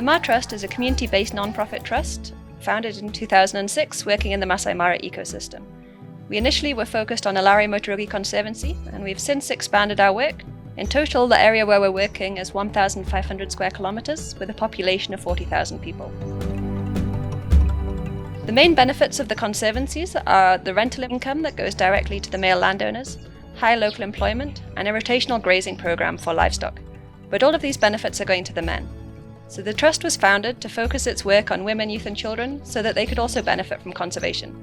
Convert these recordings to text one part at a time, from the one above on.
Maa Trust is a community-based non-profit trust founded in 2006 working in the Masai Mara ecosystem. We initially were focused on Alari Moturugi Conservancy, and we've since expanded our work. In total, the area where we're working is 1,500 square kilometers with a population of 40,000 people. The main benefits of the conservancies are the rental income that goes directly to the male landowners, high local employment, and a rotational grazing program for livestock. But all of these benefits are going to the men. So the trust was founded to focus its work on women, youth and children so that they could also benefit from conservation.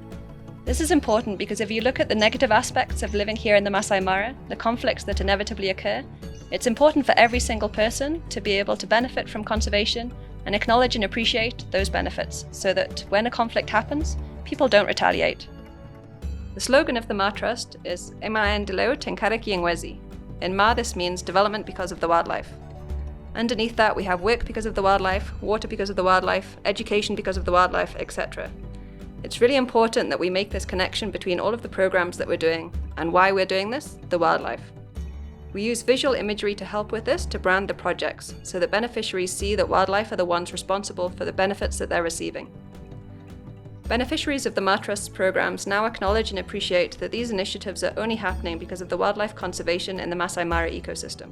This is important because if you look at the negative aspects of living here in the Masai Mara, the conflicts that inevitably occur, it's important for every single person to be able to benefit from conservation and acknowledge and appreciate those benefits so that when a conflict happens, people don't retaliate. The slogan of the Maa Trust is E Maendeleo Tenkareki Ngwezi. In Maa, this means development because of the wildlife. Underneath that, we have work because of the wildlife, water because of the wildlife, education because of the wildlife, etc. It's really important that we make this connection between all of the programs that we're doing and why we're doing this, the wildlife. We use visual imagery to help with this to brand the projects so that beneficiaries see that wildlife are the ones responsible for the benefits that they're receiving. Beneficiaries of the Maa Trust's programs now acknowledge and appreciate that these initiatives are only happening because of the wildlife conservation in the Masai Mara ecosystem.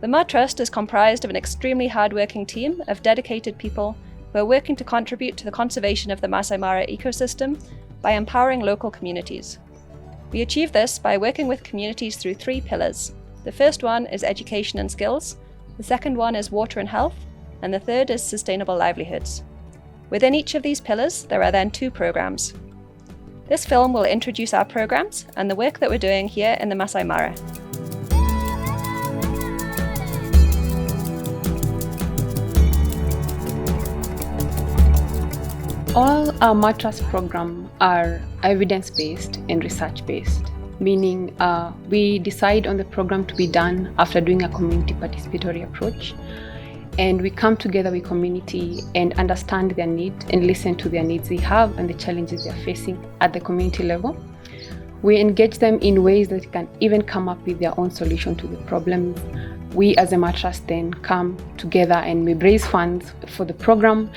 The Maa Trust is comprised of an extremely hard-working team of dedicated people who are working to contribute to the conservation of the Masai Mara ecosystem by empowering local communities. We achieve this by working with communities through 3 pillars. The first one is education and skills, the second one is water and health, and the third is sustainable livelihoods. Within each of these pillars, there are then 2 programs. This film will introduce our programs and the work that we're doing here in the Masai Mara. All our Maa Trust programs are evidence-based and research-based, meaning we decide on the program to be done after doing a community participatory approach, and we come together with community and understand their need and listen to their needs they have and the challenges they're facing at the community level. We engage them in ways that can even come up with their own solution to the problems. We as a Maa Trust then come together and we raise funds for the program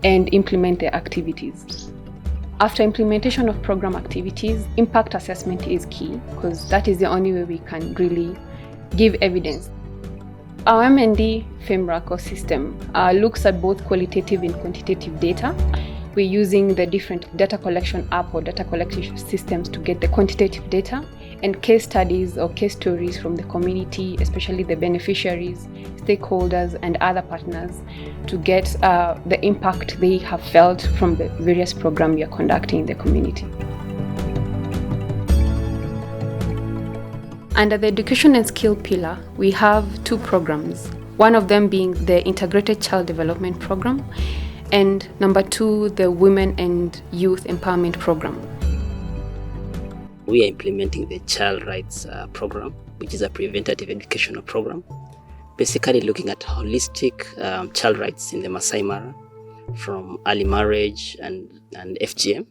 and implement the activities. After implementation of program activities, impact assessment is key because that is the only way we can really give evidence. Our M&D framework or system looks at both qualitative and quantitative data. We're using the different data collection app or data collection systems to get the quantitative data and case studies or case stories from the community, especially the beneficiaries, stakeholders and other partners to get the impact they have felt from the various programs we are conducting in the community. Under the education and skill pillar, we have 2 programs, one of them being the Integrated Child Development Program and number 2, the Women and Youth Empowerment Program. We are implementing the Child Rights Program, which is a preventative educational program, basically looking at holistic child rights in the Masai Mara, from early marriage and FGM,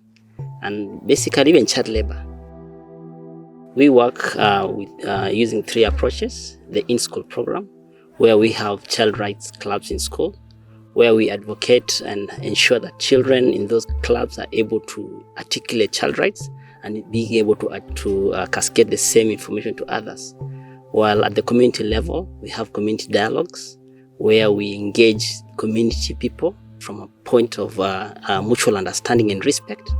and basically even child labor. We work with using 3 approaches: the in-school program, where we have child rights clubs in school, where we advocate and ensure that children in those clubs are able to articulate child rights and being able to cascade the same information to others. While at the community level, we have community dialogues where we engage community people from a point of mutual understanding and respect.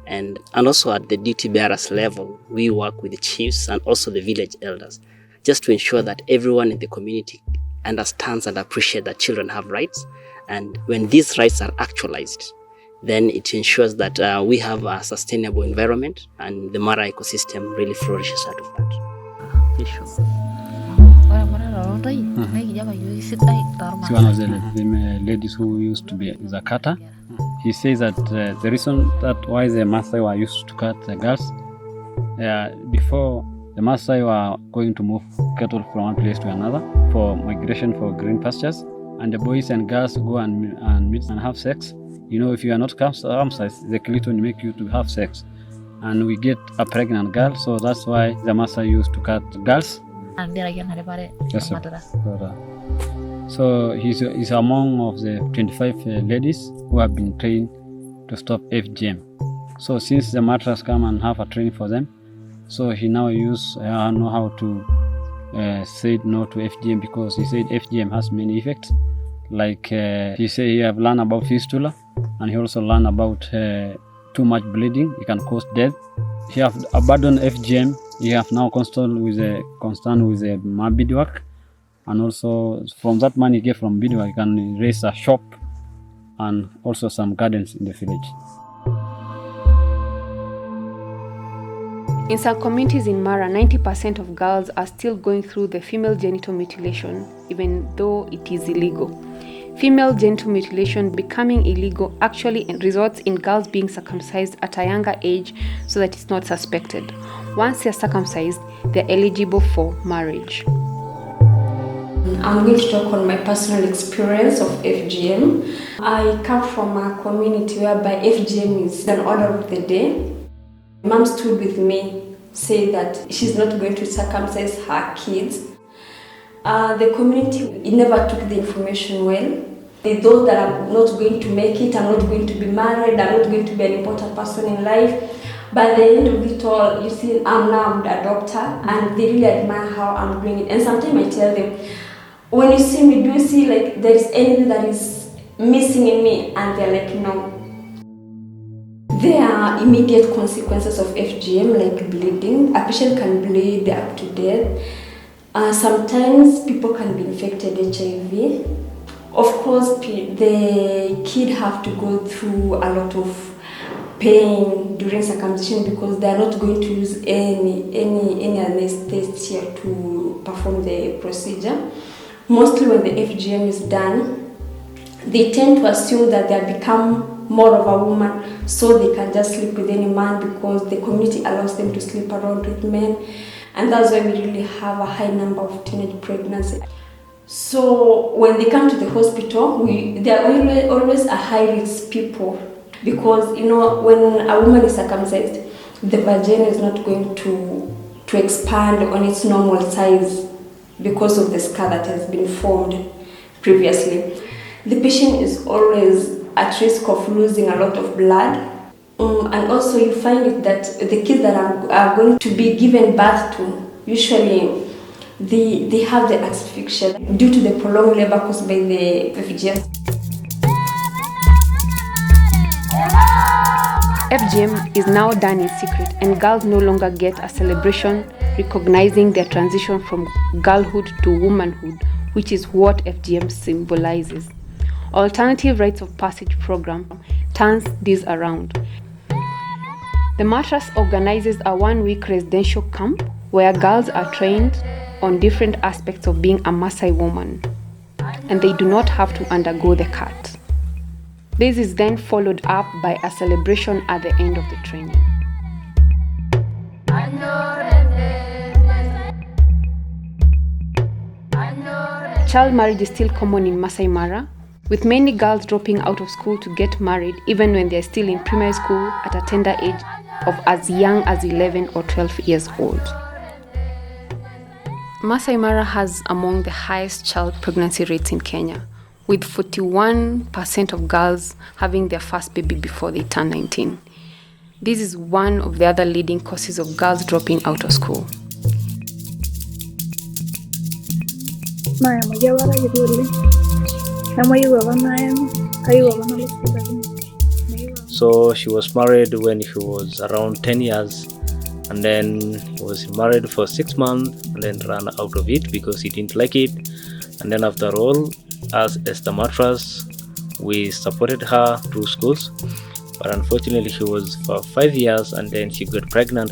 And also at the duty bearers level, we work with the chiefs and also the village elders, just to ensure that everyone in the community understands and appreciates that children have rights. And when these rights are actualized, then it ensures that we have a sustainable environment and the Mara ecosystem really flourishes out of that. It's one of the ladies who used to be Zakata. He says that the reason that why the Maasai were used to cut the girls, before the Maasai were going to move cattle from one place to another for migration for green pastures, and the boys and girls go and meet and have sex. You know, if you are not circumcised, the Clinton make you to have sex. And we get a pregnant girl, so that's why the Maasai used to cut girls Yes, sir. So he's among of the 25 ladies who have been trained to stop FGM. So since the Maa Trust come and have a training for them, so he now know how to say no to FGM, because he said FGM has many effects. Like he said, he have learned about fistula, and he also learned about too much bleeding. It can cause death. He have abandoned FGM. He have now constant with the Maa beadwork, and also from that money he get from beadwork, he can raise a shop and also some gardens in the village. In some communities in Mara, 90% of girls are still going through the female genital mutilation, even though it is illegal. Female genital mutilation becoming illegal actually results in girls being circumcised at a younger age so that it's not suspected. Once they're circumcised, they're eligible for marriage. I'm going to talk on my personal experience of FGM. I come from a community whereby FGM is an order of the day. Mom stood with me, said that she's not going to circumcise her kids. The community never took the information well. They thought that I'm not going to make it, I'm not going to be married, I'm not going to be an important person in life. By the end of it all, you see, I'm now a doctor, and they really admire how I'm doing it. And sometimes I tell them, when you see me, do you see like there is anything that is missing in me? And they're like, no. There are immediate consequences of FGM, like bleeding. A patient can bleed up to death. Sometimes people can be infected HIV. Of course, the kid have to go through a lot of pain during circumcision because they are not going to use any anesthesia to perform the procedure. Mostly when the FGM is done, they tend to assume that they have become more of a woman, so they can just sleep with any man because the community allows them to sleep around with men, and that's why we really have a high number of teenage pregnancy. So when they come to the hospital, they are always a high-risk people because, you know, when a woman is circumcised, the vagina is not going to expand on its normal size because of the scar that has been formed previously. The patient is always at risk of losing a lot of blood. And also you find it that the kids that are going to be given birth to, usually they have the asphyxia due to the prolonged labor caused by the FGM. FGM is now done in secret, and girls no longer get a celebration recognizing their transition from girlhood to womanhood, which is what FGM symbolizes. Alternative Rites of Passage program turns this around. The Maa Trust organizes a one-week residential camp where girls are trained on different aspects of being a Maasai woman, and they do not have to undergo the cut. This is then followed up by a celebration at the end of the training. Child marriage is still common in Masai Mara, with many girls dropping out of school to get married even when they're still in primary school at a tender age of as young as 11 or 12 years old. Masai Mara has among the highest child pregnancy rates in Kenya, with 41% of girls having their first baby before they turn 19. This is one of the other leading causes of girls dropping out of school. So she was married when she was around 10 years, and then he was married for 6 months and then ran out of it because he didn't like it. And then after all, as the Maa Trust, we supported her through schools, but unfortunately she was for 5 years and then she got pregnant.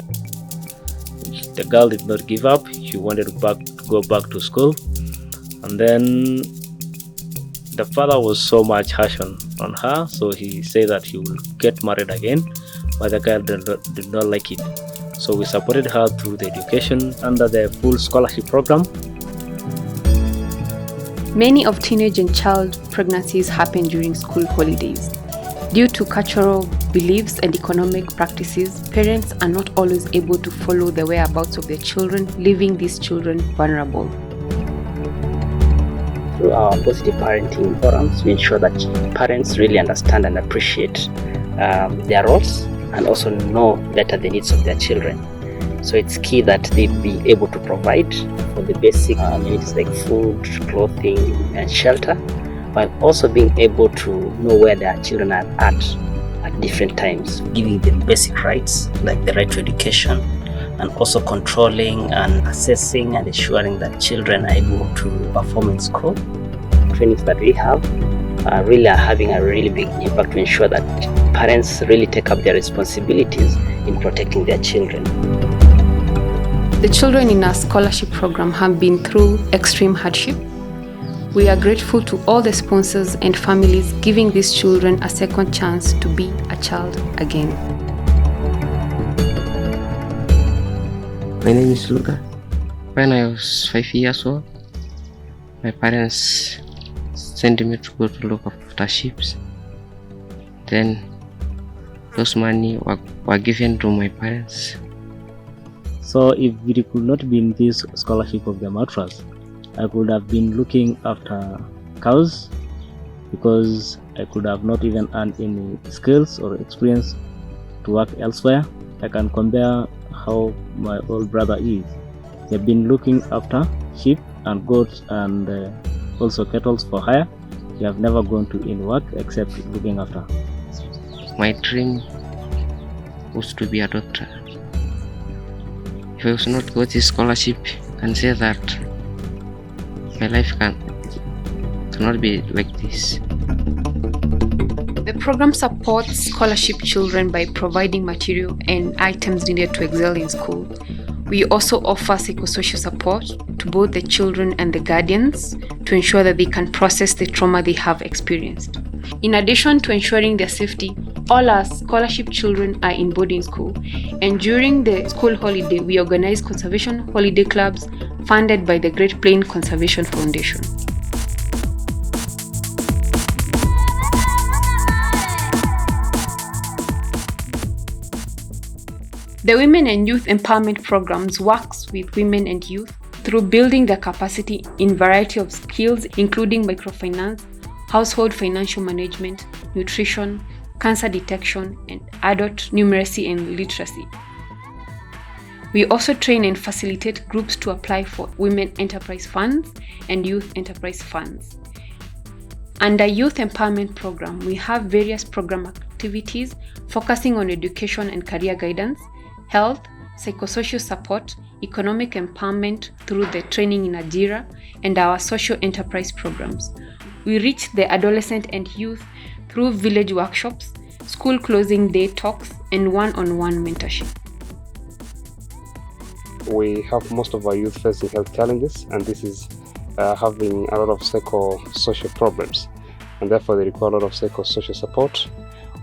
The girl did not give up. She wanted to go back to school, and then the father was so much harsh on her, so he said that he will get married again, but the girl did not like it. So we supported her through the education under the full scholarship program. Many of teenage and child pregnancies happen during school holidays. Due to cultural beliefs and economic practices, parents are not always able to follow the whereabouts of their children, leaving these children vulnerable. Through our positive parenting forums, we ensure that parents really understand and appreciate their roles and also know better the needs of their children. So it's key that they be able to provide for the basic needs like food, clothing, and shelter, while also being able to know where their children are at different times, giving them basic rights like the right to education, and also controlling and assessing and ensuring that children are able to perform in school. Trainings that we have really are having a really big impact to ensure that parents really take up their responsibilities in protecting their children. The children in our scholarship program have been through extreme hardship. We are grateful to all the sponsors and families giving these children a second chance to be a child again. My name is Luka. When I was 5 years old, my parents sent me to go to look after sheep. Then those money were given to my parents. So if it could not be in this scholarship of the Maa Trust, I could have been looking after cows, because I could have not even earned any skills or experience to work elsewhere. I can compare how my old brother is. They've been looking after sheep and goats and also cattle for hire. They have never gone to any work except looking after. My dream was to be a doctor. If I was not got this scholarship, I can say that my life cannot be like this. The program supports scholarship children by providing material and items needed to excel in school. We also offer psychosocial support to both the children and the guardians to ensure that they can process the trauma they have experienced. In addition to ensuring their safety, all our scholarship children are in boarding school, and during the school holiday, we organize conservation holiday clubs funded by the Great Plains Conservation Foundation. The Women and Youth Empowerment Programs works with women and youth through building their capacity in variety of skills, including microfinance, household financial management, nutrition, cancer detection, and adult numeracy and literacy. We also train and facilitate groups to apply for Women Enterprise Funds and Youth Enterprise Funds. Under Youth Empowerment Program, we have various program activities focusing on education and career guidance, health, psychosocial support, economic empowerment through the training in Ajira, and our social enterprise programs. We reach the adolescent and youth through village workshops, school closing day talks, and one-on-one mentorship. We have most of our youth facing health challenges, and this is having a lot of psychosocial problems, and therefore they require a lot of psychosocial support.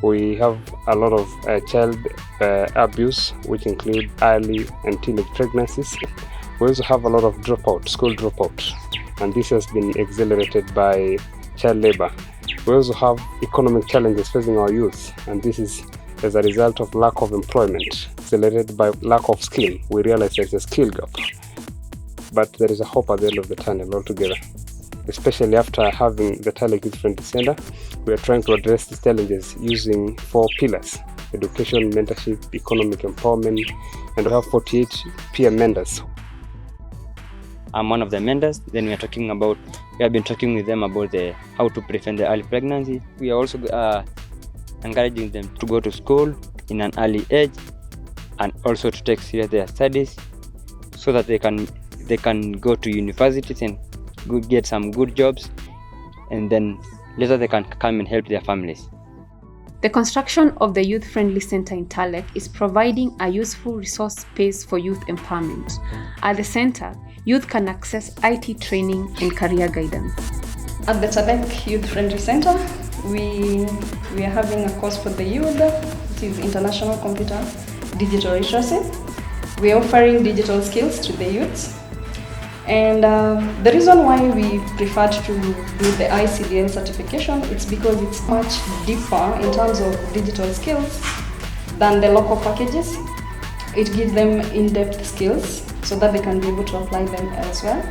We have a lot of child abuse, which include early and teenage pregnancies. We also have a lot of school dropout, and this has been accelerated by child labor. We also have economic challenges facing our youth, and this is as a result of lack of employment, accelerated by lack of skill. We realize there's a skill gap, but there is a hope at the end of the tunnel altogether. Especially after having the Talek Youth Friendly Center, we are trying to address these challenges using 4 pillars: education, mentorship, economic empowerment, and we have 48 peer mentors. I'm one of the mentors. Then we have been talking with them about how to prevent the early pregnancy. We are also encouraging them to go to school in an early age, and also to take serious their studies, so that they can go to universities and get some good jobs, and then later they can come and help their families. The construction of the Youth Friendly Center in Talek is providing a useful resource space for youth empowerment. At the center, youth can access IT training and career guidance. At the Talek Youth Friendly Center, we are having a course for the youth, which is International Computer Digital Literacy. We are offering digital skills to the youths. And the reason why we preferred to do the ICDL certification, it's because it's much deeper in terms of digital skills than the local packages. It gives them in-depth skills so that they can be able to apply them elsewhere.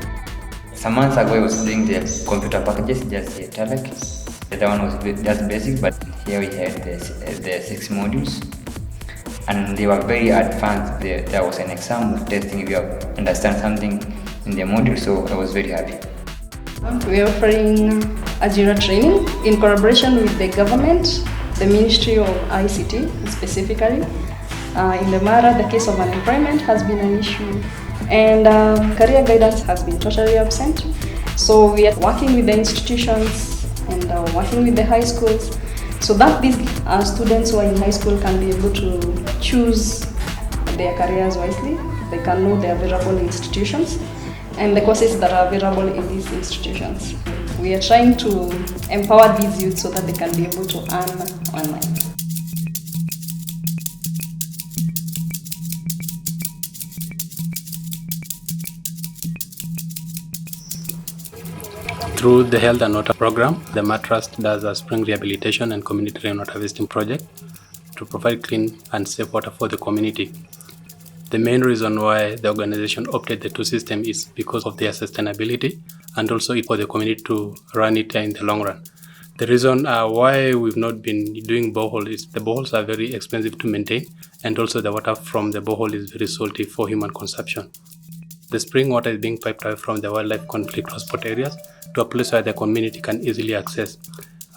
Some months ago I was doing the computer packages, just the TELEC. The other one was just basic, but here we had the 6 modules. And they were very advanced. There was an exam testing if you understand something in the module, so I was very happy. We are offering Ajira training in collaboration with the government, the Ministry of ICT specifically. In the Mara, the case of unemployment has been an issue, and career guidance has been totally absent. So we are working with the institutions and working with the high schools so that these students who are in high school can be able to choose their careers wisely. They can know the available institutions and the courses that are available in these institutions. We are trying to empower these youth so that they can be able to earn online. Through the Health and Water Program, the Maa Trust does a spring rehabilitation and community rainwater harvesting project to provide clean and safe water for the community. The main reason why the organization opted the two systems is because of their sustainability and also for the community to run it in the long run. The reason why we've not been doing borehole is the boreholes are very expensive to maintain, and also the water from the borehole is very salty for human consumption. The spring water is being piped away from the wildlife conflict hotspot areas to a place where the community can easily access.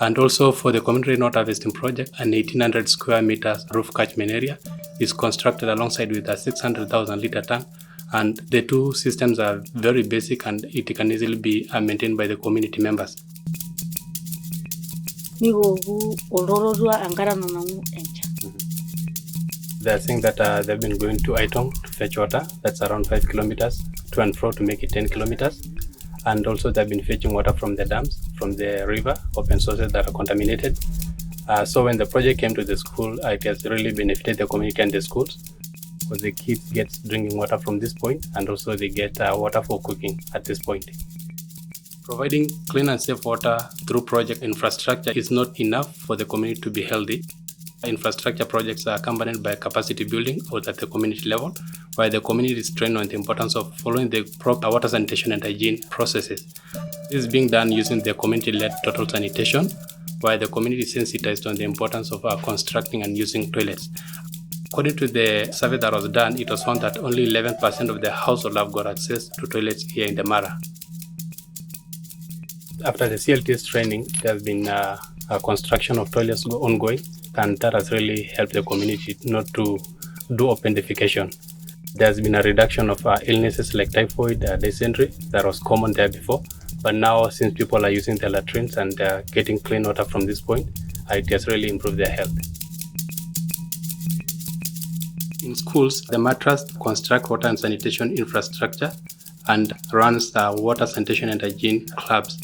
And also for the community rainwater harvesting project, an 1800 square meters roof catchment area is constructed alongside with a 600,000 litre tank, and the two systems are very basic and it can easily be maintained by the community members. They're saying that they've been going to Aitong to fetch water. That's around 5 kilometers to and fro to make it 10 kilometers. And also they've been fetching water from the dams, from the river, open sources that are contaminated. So when the project came to the school, it has really benefited the community and the schools, because the kids get drinking water from this point, and also they get water for cooking at this point. Providing clean and safe water through project infrastructure is not enough for the community to be healthy. Infrastructure projects are accompanied by capacity building or at the community level, where the community is trained on the importance of following the proper water sanitation and hygiene processes. This is being done using the community-led total sanitation, where the community is sensitized on the importance of constructing and using toilets. According to the survey that was done, it was found that only 11% of the households have got access to toilets here in the Mara. After the CLTS training, there has been a construction of toilets ongoing, and that has really helped the community not to do open defecation. There's been a reduction of illnesses like typhoid, dysentery that was common there before, but now since people are using the latrines and getting clean water from this point, it has really improved their health. In schools, the Maa Trust constructs water and sanitation infrastructure and runs water sanitation and hygiene clubs.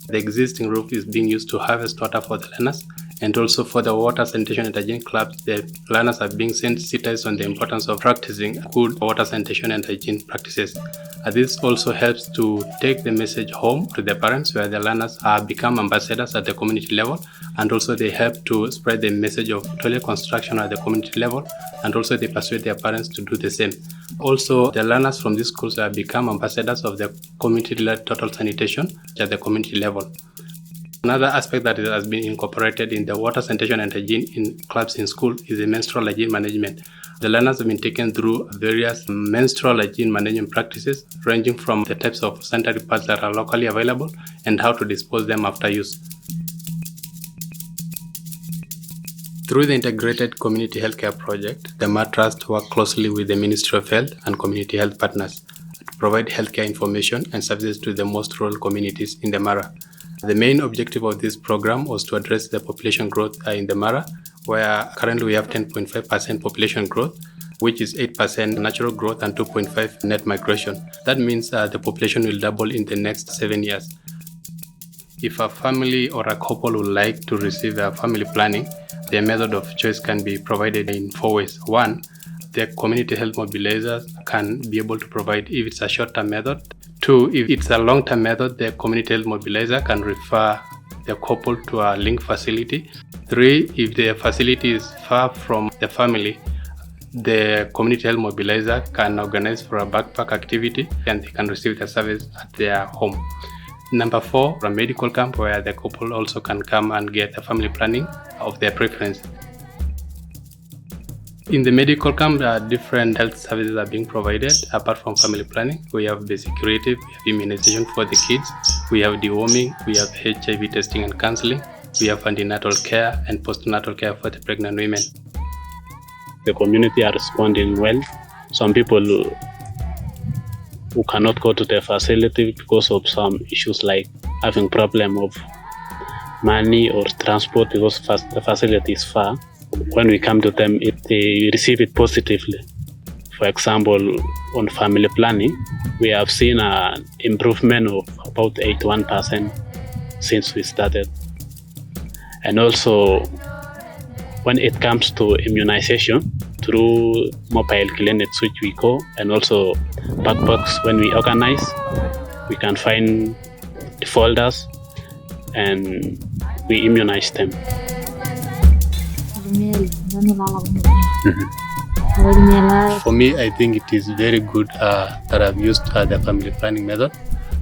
The existing roof is being used to harvest water for the learners, and also for the water sanitation and hygiene clubs, the learners are being sensitized on the importance of practicing good water sanitation and hygiene practices. This also helps to take the message home to the parents, where the learners become ambassadors at the community level, and also they help to spread the message of toilet construction at the community level, and also they persuade their parents to do the same. Also, the learners from these schools have become ambassadors of the community-led total sanitation at the community level. Another aspect that has been incorporated in the water sanitation and hygiene in clubs in school is the menstrual hygiene management. The learners have been taken through various menstrual hygiene management practices, ranging from the types of sanitary pads that are locally available and how to dispose them after use. Through the Integrated Community Healthcare Project, the Maa Trust works closely with the Ministry of Health and community health partners to provide healthcare information and services to the most rural communities in the Mara. The main objective of this program was to address the population growth in the Mara, where currently we have 10.5% population growth, which is 8% natural growth and 2.5% net migration. That means the population will double in the next 7 years. If a family or a couple would like to receive family planning, their method of choice can be provided in 4 ways. 1, the community health mobilizers can be able to provide if it's a short-term method. 2, if it's a long-term method, the community health mobilizer can refer the couple to a link facility. 3, if the facility is far from the family, the community health mobilizer can organize for a backpack activity and they can receive the service at their home. Number 4, a medical camp where the couple also can come and get the family planning of their preference. In the medical camp, different health services are being provided. Apart from family planning, we have basic curative, we have immunization for the kids, we have deworming, we have HIV testing and counseling, we have antenatal care and postnatal care for the pregnant women. The community are responding well. Some people who cannot go to the facility because of some issues like having problem of money or transport because the facility is far. When we come to them, they receive it positively. For example, on family planning, we have seen an improvement of about 81% since we started. And also, when it comes to immunization, through mobile clinics, which we call, and also backpacks, when we organize, we can find the folders and we immunize them. For me, I think it is very good that I've used the family planning method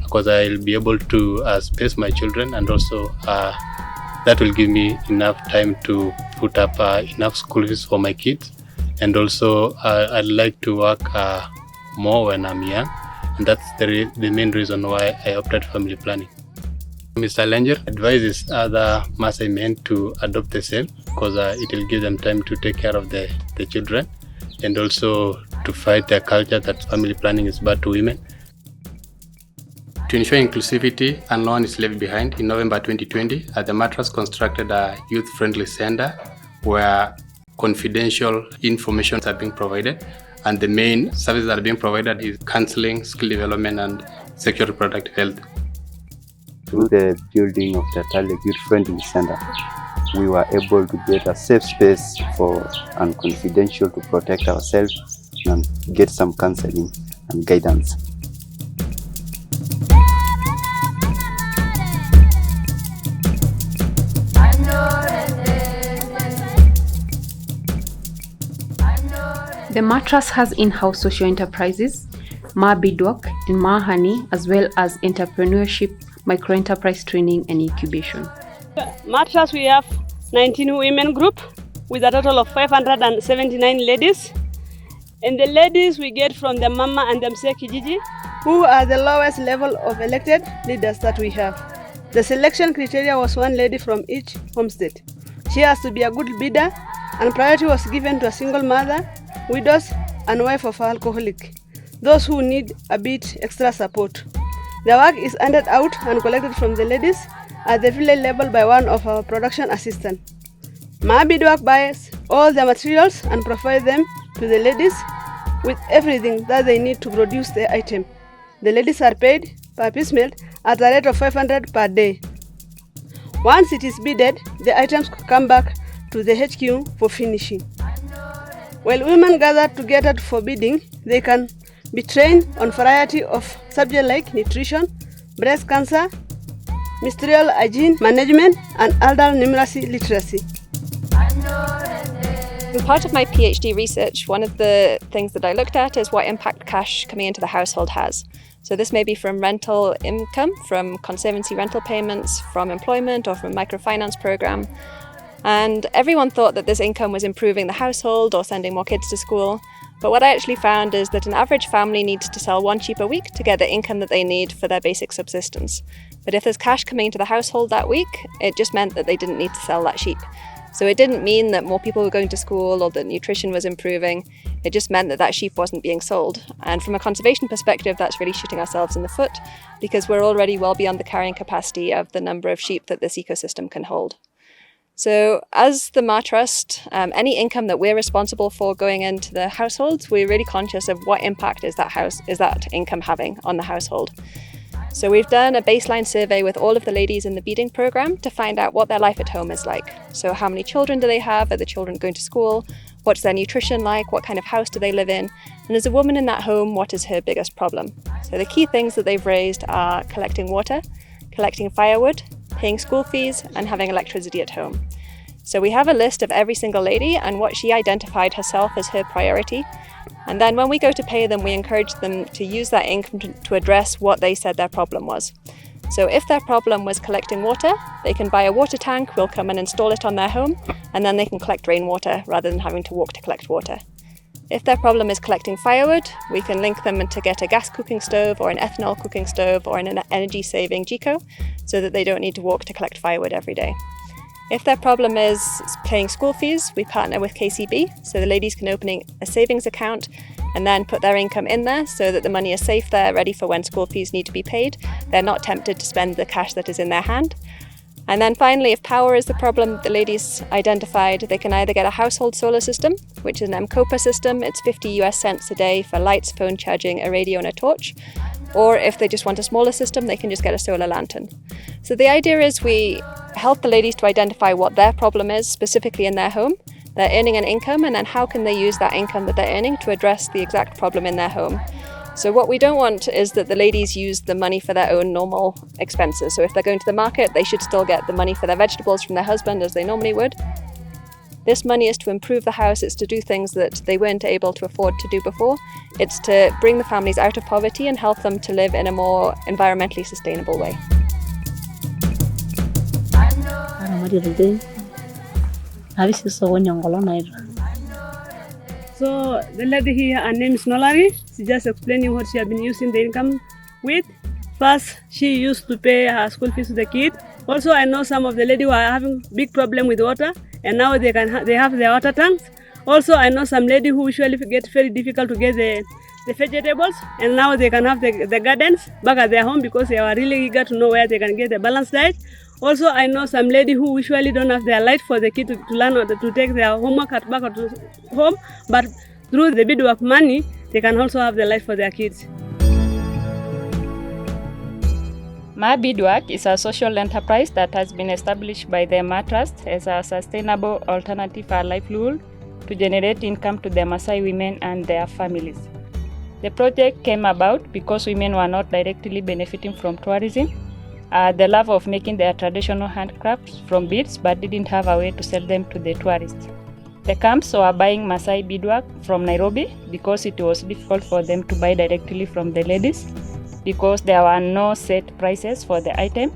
because I'll be able to space my children, and also that will give me enough time to put up enough school fees for my kids. And also I'd like to work more when I'm young, and that's the main reason why I opted family planning. Mr. Langer advises other Maasai men to adopt the same because it will give them time to take care of the children, and also to fight the culture that family planning is bad to women. To ensure inclusivity and no one is left behind, in November 2020, the Maa Trust constructed a youth-friendly center where confidential information are being provided, and the main services that are being provided is counseling, skill development, and sexual reproductive health. Through the building of the Tale Youth Friendly Center, we were able to get a safe space and confidential to protect ourselves and get some counseling and guidance. The Maa Trust has in-house social enterprises, Maa Beadwork and Maa Honey, as well as entrepreneurship, micro-enterprise training and incubation. Maa Trust, we have 19 women group with a total of 579 ladies. And the ladies we get from the Mama and the Mzee Kijiji, who are the lowest level of elected leaders that we have. The selection criteria was one lady from each homestead. She has to be a good leader, and priority was given to a single mother, widows, and wife of an alcoholic, those who need a bit extra support. The work is handed out and collected from the ladies at the village level by one of our production assistants. Maa Beadwork buys all the materials and provides them to the ladies with everything that they need to produce the item. The ladies are paid per piece made at a rate of 500 per day. Once it is beaded, the items come back to the HQ for finishing. While women gather together for beading, they can be trained on variety of subjects like nutrition, breast cancer, menstrual hygiene management, and elder numeracy literacy. As part of my PhD research, one of the things that I looked at is what impact cash coming into the household has. So this may be from rental income, from conservancy rental payments, from employment, or from a microfinance program. And everyone thought that this income was improving the household or sending more kids to school. But what I actually found is that an average family needs to sell one sheep a week to get the income that they need for their basic subsistence. But if there's cash coming into the household that week, it just meant that they didn't need to sell that sheep. So it didn't mean that more people were going to school or that nutrition was improving. It just meant that that sheep wasn't being sold. And from a conservation perspective, that's really shooting ourselves in the foot because we're already well beyond the carrying capacity of the number of sheep that this ecosystem can hold. So as the Maa Trust, any income that we're responsible for going into the households, we're really conscious of what impact is that income having on the household. So we've done a baseline survey with all of the ladies in the beading program to find out what their life at home is like. So how many children do they have? Are the children going to school? What's their nutrition like? What kind of house do they live in? And as a woman in that home, what is her biggest problem? So the key things that they've raised are collecting water, collecting firewood, paying school fees, and having electricity at home. So we have a list of every single lady and what she identified herself as her priority. And then when we go to pay them, we encourage them to use that income to address what they said their problem was. So if their problem was collecting water, they can buy a water tank, we'll come and install it on their home, and then they can collect rainwater rather than having to walk to collect water. If their problem is collecting firewood, we can link them to get a gas cooking stove or an ethanol cooking stove or an energy-saving Gico so that they don't need to walk to collect firewood every day. If their problem is paying school fees, we partner with KCB, so the ladies can open a savings account and then put their income in there so that the money is safe there, ready for when school fees need to be paid. They're not tempted to spend the cash that is in their hand. And then finally, if power is the problem the ladies identified, they can either get a household solar system, which is an MCOPA system. It's 50 US cents a day for lights, phone charging, a radio and a torch. Or if they just want a smaller system, they can just get a solar lantern. So the idea is we help the ladies to identify what their problem is specifically in their home. They're earning an income, and then how can they use that income that they're earning to address the exact problem in their home. So what we don't want is that the ladies use the money for their own normal expenses. So if they're going to the market, they should still get the money for their vegetables from their husband as they normally would. This money is to improve the house, it's to do things that they weren't able to afford to do before. It's to bring the families out of poverty and help them to live in a more environmentally sustainable way. So the lady here, her name is Nolari. She's just explaining what she has been using the income with. First, she used to pay her school fees to the kid. Also, I know some of the ladies who are having big problem with water, and now they have their water tanks. Also, I know some ladies who usually get very difficult to get the vegetables, and now they can have the gardens back at their home because they are really eager to know where they can get the balanced diet. Also, I know some ladies who usually don't have their light for the kid to learn or to take their homework back to home, but through the beadwork money, they can also have the light for their kids. Maa Beadwork is a social enterprise that has been established by the Maa Trust as a sustainable alternative for livelihood to generate income to the Maasai women and their families. The project came about because women were not directly benefiting from tourism, the love of making their traditional handcrafts from beads, but didn't have a way to sell them to the tourists. The camps were buying Maasai beadwork from Nairobi because it was difficult for them to buy directly from the ladies, because there were no set prices for the item,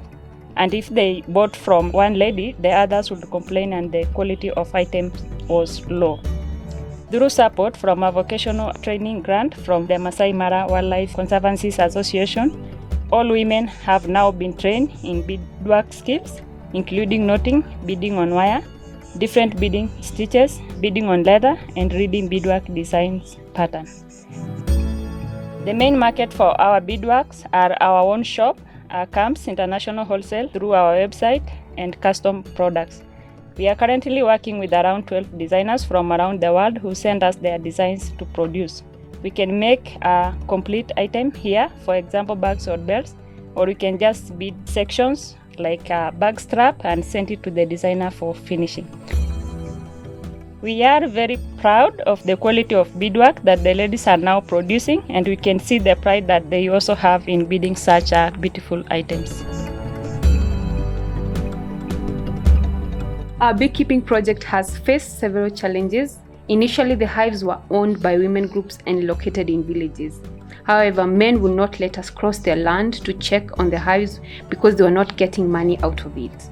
and if they bought from one lady, the others would complain and the quality of items was low. Through support from a vocational training grant from the Masai Mara Wildlife Conservancies Association, all women have now been trained in beadwork skills, including knotting, beading on wire, different beading stitches, beading on leather, and reading beadwork designs pattern. The main market for our beadworks are our own shop, our camps, international wholesale through our website, and custom products. We are currently working with around 12 designers from around the world who send us their designs to produce. We can make a complete item here, for example bags or belts, or we can just bead sections like a bag strap and send it to the designer for finishing. We are very proud of the quality of beadwork that the ladies are now producing, and we can see the pride that they also have in beading such beautiful items. Our beekeeping project has faced several challenges. Initially, the hives were owned by women groups and located in villages. However, men would not let us cross their land to check on the hives because they were not getting money out of it.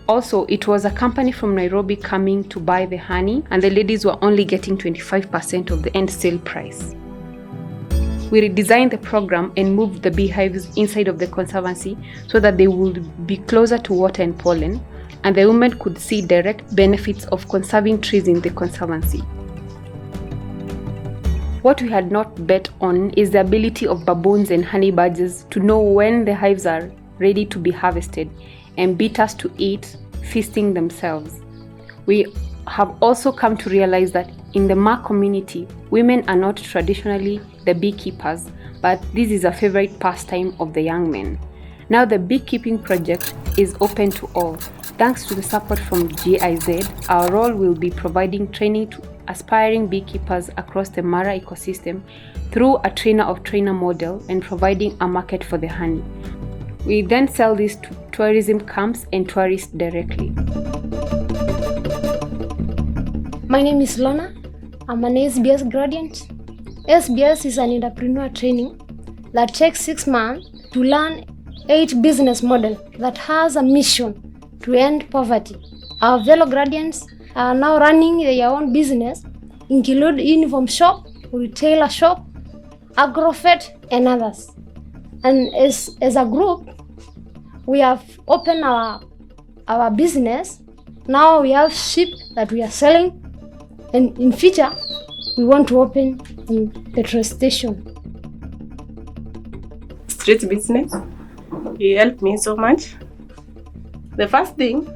Also, it was a company from Nairobi coming to buy the honey, and the ladies were only getting 25% of the end sale price. We redesigned the program and moved the beehives inside of the conservancy so that they would be closer to water and pollen, and the women could see direct benefits of conserving trees in the conservancy. What we had not bet on is the ability of baboons and honey badgers to know when the hives are ready to be harvested and beat us to eat, feasting themselves. We have also come to realize that in the Maa community, women are not traditionally the beekeepers, but this is a favorite pastime of the young men. Now the beekeeping project is open to all. Thanks to the support from GIZ, our role will be providing training aspiring beekeepers across the Mara ecosystem through a trainer-of-trainer model and providing a market for the honey. We then sell this to tourism camps and tourists directly. My name is Lona. I'm an SBS graduate. SBS is an entrepreneur training that takes 6 months to learn 8 business models that has a mission to end poverty. Our fellow graduates are now running their own business, include uniform shop, retailer shop, agrofed, and others. And as a group, we have opened our business. Now we have sheep that we are selling, and in future, we want to open a petrol station. Street business, it helped me so much. The first thing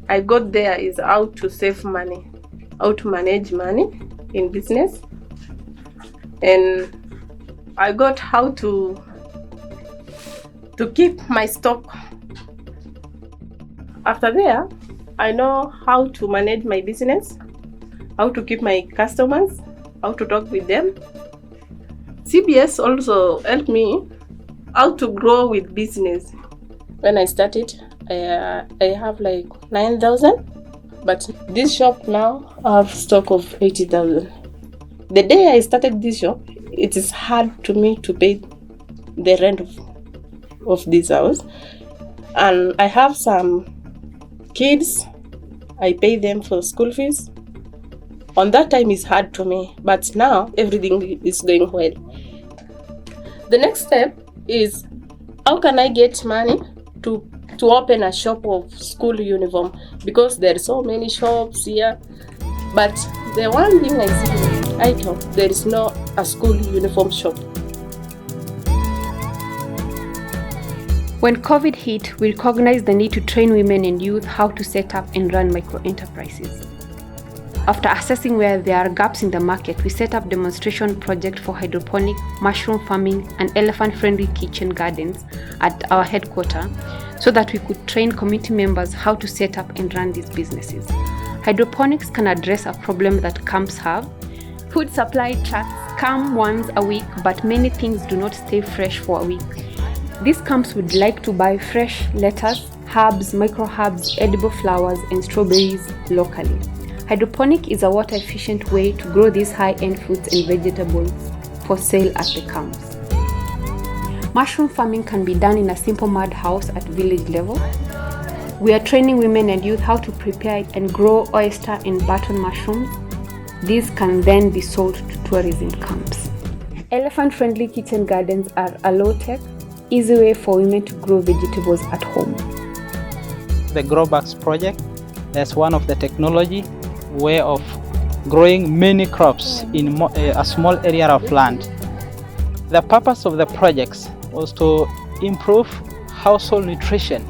I got there is how to save money, how to manage money in business, and I got how to keep my stock. After there, I know how to manage my business, how to keep my customers, how to talk with them. CBS also helped me how to grow with business. When I started, I have like 9,000, but this shop now I have stock of 80,000. The day I started this shop, it is hard to me to pay the rent of this house, and I have some kids. I pay them for school fees. On that time it's hard to me, but now everything is going well. The next step is how can I get money to open a shop of school uniform, because there are so many shops here, but the one thing I see, I thought there is no a school uniform shop. When COVID hit, we recognized the need to train women and youth how to set up and run micro-enterprises. After assessing where there are gaps in the market, we set up demonstration project for hydroponic, mushroom farming, and elephant-friendly kitchen gardens at our headquarters so that we could train community members how to set up and run these businesses. Hydroponics can address a problem that camps have. Food supply trucks come once a week, but many things do not stay fresh for a week. These camps would like to buy fresh lettuce, herbs, micro-herbs, edible flowers, and strawberries locally. Hydroponic is a water-efficient way to grow these high-end fruits and vegetables for sale at the camps. Mushroom farming can be done in a simple mud house at village level. We are training women and youth how to prepare and grow oyster and button mushrooms. These can then be sold to tourism camps. Elephant-friendly kitchen gardens are a low-tech, easy way for women to grow vegetables at home. The Grow Bags project is one of the technology way of growing many crops in a small area of land. The purpose of the projects was to improve household nutrition,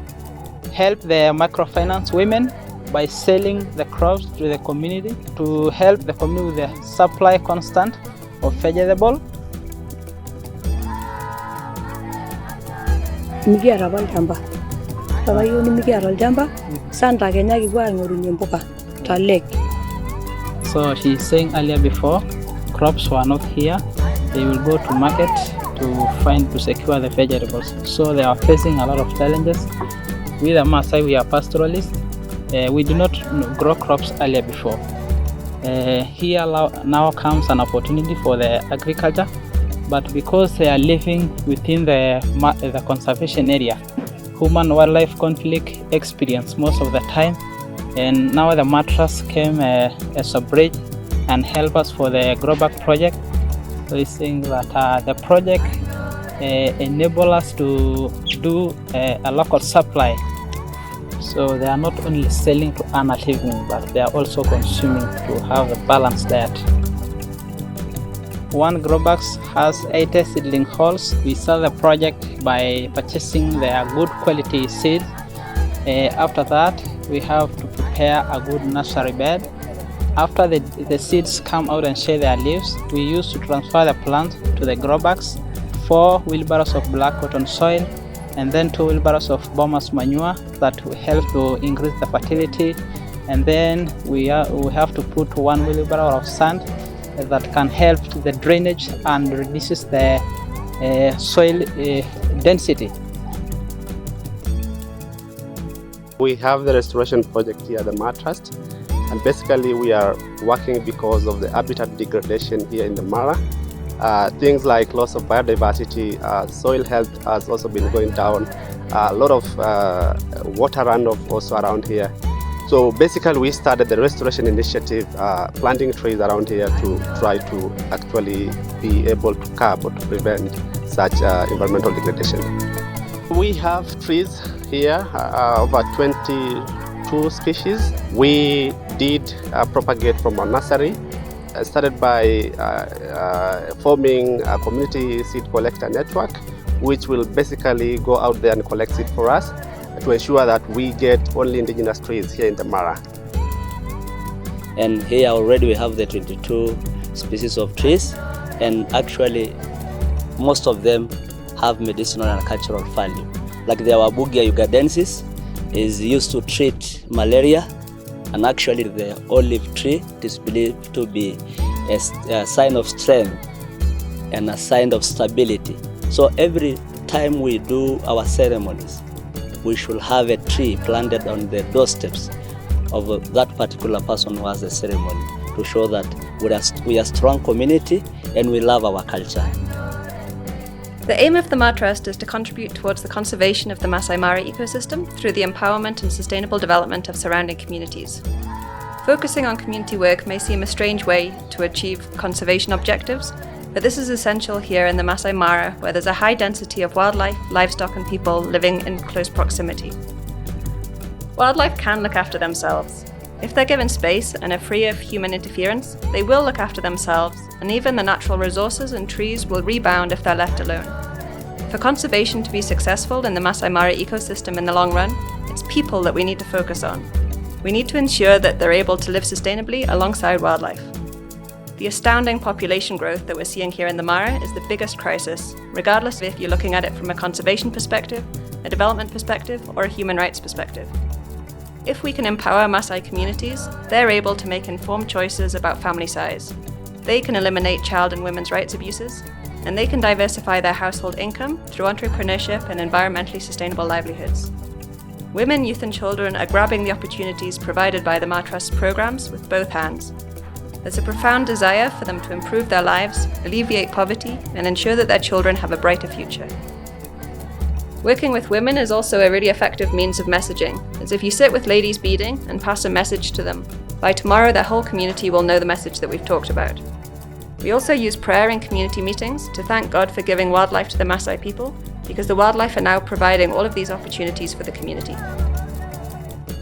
help the microfinance women by selling the crops to the community, to help the community with the supply constant of vegetable. Mikiata apa olchamba. Papa yiok nimikiata olchamba, santa kenya kipuo aing'orunye mpuka ta lake. So she's saying earlier before, crops were not here. They will go to market to secure the vegetables. So they are facing a lot of challenges. We the Maasai, we are pastoralists. We do not grow crops earlier before. Here now comes an opportunity for the agriculture, but because they are living within the conservation area, human-wildlife conflict experience most of the time, and now the Maa Trust came as a bridge and help us for the Grow Back project. So we think that the project enable us to do a local supply. So they are not only selling to earn a living, but they are also consuming to have a balanced diet. One Grow Bags has 80 seedling holes. We sell the project by purchasing their good quality seeds. After that, we have to prepare a good nursery bed. After the seeds come out and shed their leaves, we use to transfer the plant to the Grow Bags, 4 wheelbarrows of black cotton soil, and then 2 wheelbarrows of biomass manure that will help to increase the fertility and then we have to put 1 wheelbarrow of sand that can help the drainage and reduces the soil density. We have the restoration project here at the Maa Trust, and basically we are working because of the habitat degradation here in the Mara. Things like loss of biodiversity, soil health has also been going down, a lot of water runoff also around here. So basically we started the restoration initiative, planting trees around here to try to actually be able to curb or to prevent such environmental degradation. We have trees here, over 22 species. We did propagate from a nursery. Started by forming a community seed collector network, which will basically go out there and collect seed for us to ensure that we get only indigenous trees here in the Mara. And here already we have the 22 species of trees, and actually most of them have medicinal and cultural value. Like the Wabugia ugandensis is used to treat malaria, and actually the olive tree is believed to be a sign of strength and a sign of stability. So every time we do our ceremonies, we should have a tree planted on the doorsteps of that particular person who has the ceremony, to show that we are a strong community and we love our culture. The aim of the Maa Trust is to contribute towards the conservation of the Masai Mara ecosystem through the empowerment and sustainable development of surrounding communities. Focusing on community work may seem a strange way to achieve conservation objectives, but this is essential here in the Masai Mara, where there's a high density of wildlife, livestock and people living in close proximity. Wildlife can look after themselves. If they're given space and are free of human interference, they will look after themselves, and even the natural resources and trees will rebound if they're left alone. For conservation to be successful in the Masai Mara ecosystem in the long run, it's people that we need to focus on. We need to ensure that they're able to live sustainably alongside wildlife. The astounding population growth that we're seeing here in the Mara is the biggest crisis, regardless of if you're looking at it from a conservation perspective, a development perspective, or a human rights perspective. If we can empower Maasai communities, they're able to make informed choices about family size. They can eliminate child and women's rights abuses, and they can diversify their household income through entrepreneurship and environmentally sustainable livelihoods. Women, youth and children are grabbing the opportunities provided by the Maa Trust programs with both hands. There's a profound desire for them to improve their lives, alleviate poverty, and ensure that their children have a brighter future. Working with women is also a really effective means of messaging, as if you sit with ladies beading and pass a message to them, by tomorrow their whole community will know the message that we've talked about. We also use prayer in community meetings to thank God for giving wildlife to the Maasai people, because the wildlife are now providing all of these opportunities for the community.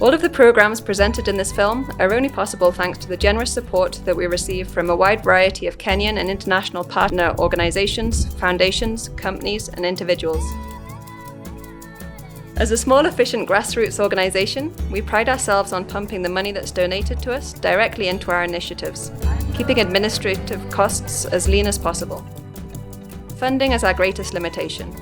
All of the programs presented in this film are only possible thanks to the generous support that we receive from a wide variety of Kenyan and international partner organizations, foundations, companies, and individuals. As a small, efficient grassroots organization, we pride ourselves on pumping the money that's donated to us directly into our initiatives, keeping administrative costs as lean as possible. Funding is our greatest limitation.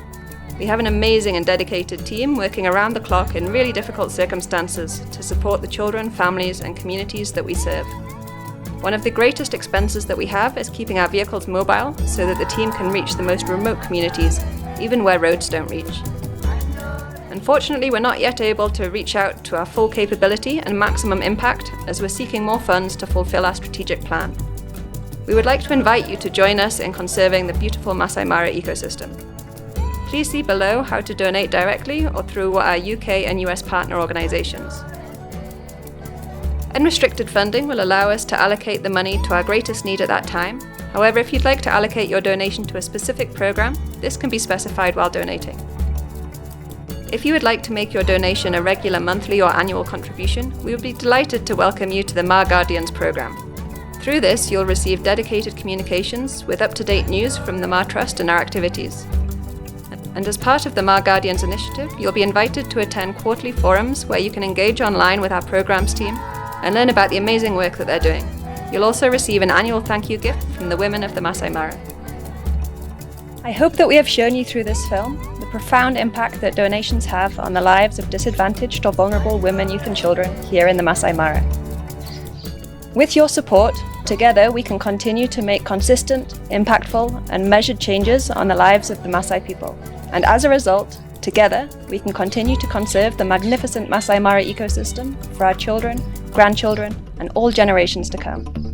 We have an amazing and dedicated team working around the clock in really difficult circumstances to support the children, families, and communities that we serve. One of the greatest expenses that we have is keeping our vehicles mobile so that the team can reach the most remote communities, even where roads don't reach. Unfortunately, we're not yet able to reach out to our full capability and maximum impact as we're seeking more funds to fulfill our strategic plan. We would like to invite you to join us in conserving the beautiful Masai Mara ecosystem. Please see below how to donate directly or through our UK and US partner organisations. Unrestricted funding will allow us to allocate the money to our greatest need at that time. However, if you'd like to allocate your donation to a specific programme, this can be specified while donating. If you would like to make your donation a regular monthly or annual contribution, we would be delighted to welcome you to the Maa Guardians programme. Through this, you'll receive dedicated communications with up-to-date news from the Maa Trust and our activities. And as part of the Maa Guardians initiative, you'll be invited to attend quarterly forums where you can engage online with our programs team and learn about the amazing work that they're doing. You'll also receive an annual thank you gift from the women of the Masai Mara. I hope that we have shown you through this film the profound impact that donations have on the lives of disadvantaged or vulnerable women, youth and children here in the Masai Mara. With your support, together we can continue to make consistent, impactful and measured changes on the lives of the Masai people. And as a result, together we can continue to conserve the magnificent Masai Mara ecosystem for our children, grandchildren and all generations to come.